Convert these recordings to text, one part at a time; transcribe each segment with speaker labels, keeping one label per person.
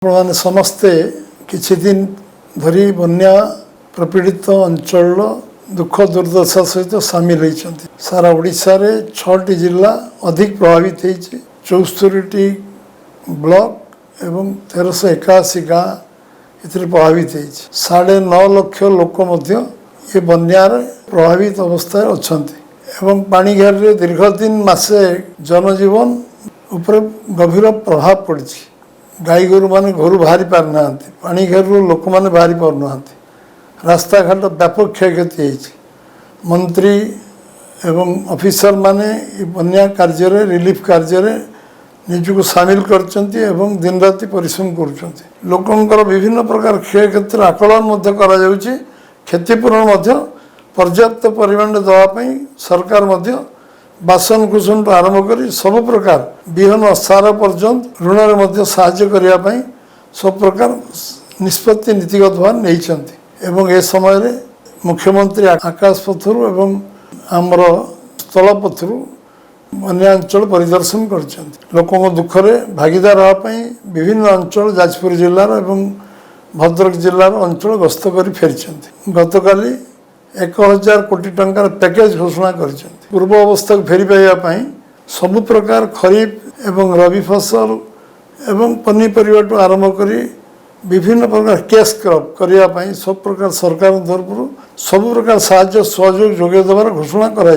Speaker 1: आपने समस्ते किछि दिन धरी बन्या प्रपीड़ित अंचल दुख दुर्दशा सहित सामिल होती। सारा ओडिशा रे 6टी जिला अधिक प्रभावित होती। 74टी ब्लॉक एवं 1381 गाँ इतने प्रभावित होती। 9.5 लाख लोक मध्य ये बन्यार प्रभावित अवस्था अच्छे एवं पानीघर रे दीर्घ दिन मासे जनजीवन उपर गभीर प्रभाव पड़ी। गाई गोरु माने घर बाहरी पार ना पानी घर लोक मैंने बाहरी पार ना रास्ता घाट व्यापक क्षयक्षति होती। मंत्री एवं ऑफिसर माने बन्या कार्य रिलीफ कार्य निजक सामिल कर दिन राति परिश्रम कर लोकंर विभिन्न प्रकार क्षयक्षतिर आकलन क्षतिपूरण पर्याप्त परिमाण देवाई सरकार बासन कुसन आरंभ कर सब प्रकार विहन सार पर्यंत ऋण में साहाय्य करने सब प्रकार निष्पत्ति नीतिगत भाव नहीं। ए समय मुख्यमंत्री आकाश पथर एवं आमर स्थल पथर बन्यांचल परिदर्शन कर लोकों दुखरे भागीदार होगापी विभिन्न अंचल जाजपुर जिलार एवं भद्रक जिलार अंचल गस्त कर फेरी। गतकाली 1000 कोटी टंकार पैकेज घोषणा कर पूर्व अवस्था को फेरी पाइबा सबु प्रकार खरीफ एवं रबी फसल एवं पनीपरिया आरंभ कर विभिन्न प्रकार कैश क्रॉप करने सब प्रकार सरकार तरफ सब प्रकार साहाय्य सहयोग जोगे देवार घोषणा कर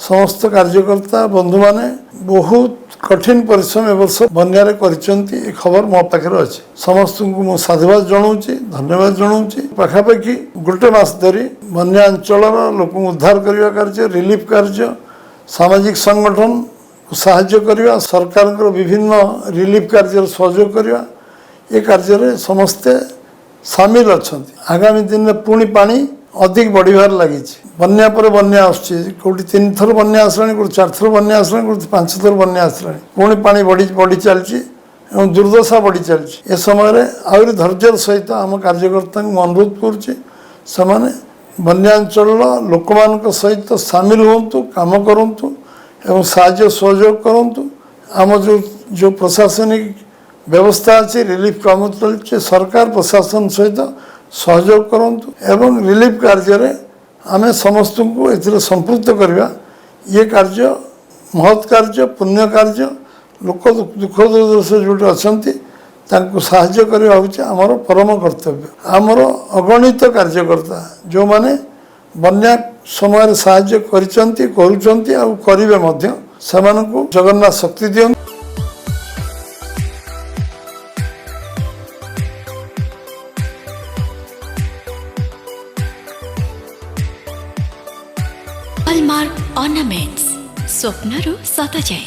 Speaker 1: समस्त कार्यकर्ता बंधु माने बहुत कठिन परिश्रम एवर्ष बन्या खबर मो पाखे अच्छे। समस्त को मुझे साधुवाद जनाऊँ धन्यवाद जनाऊँ। पाखापाखि गोटे मास धरी बन्या अंचल लोक उद्धार करने कार्य रिलीफ कार्य सामाजिक संगठन साहाय्य करने सरकार विभिन्न रिलीफ कार्य सहयोग करने ये कार्य समस्ते सामिल अच्छा। आगामी दिन में पुणी पानी अधिक बढ़िबार लगी बन्या पर बन्या आसुच्ची 3 थर बन्या आसलाणी 4 थर बन्या आसलाणी 5 थर बन्या आसलाणी पुणी पानी बढ़ी चलती दुर्दशा बढ़ी चलती। ए समय आहरी धैर्यर सहित आम कार्यकर्ता अनुरोध कर बन्यांचल लोक मान सहित सामिल हूँ काम करूँ एवं साहाय्य सहयोग करूँ। आम जो प्रशासनिक व्यवस्था अच्छी रिलीफ काम चलती सरकार प्रशासन सहित सहयोग करूँ एवं रिलीफ कार्य आम समस्त को ए संपृक्त करवा ये कार्य महत् कार्य पुण्य कार्य लोक दुख दुर्दशा जो अच्छा साहाय्य करवा हूँ आमर परम कर्तव्य। आमर अगणित कार्यकर्ता जो माने बन्या समय साहाय्य करेंगे जगन्नाथ शक्ति दियंतु।
Speaker 2: हॉलमार्क ऑर्नामेंट्स स्वप्नरू सत जाए।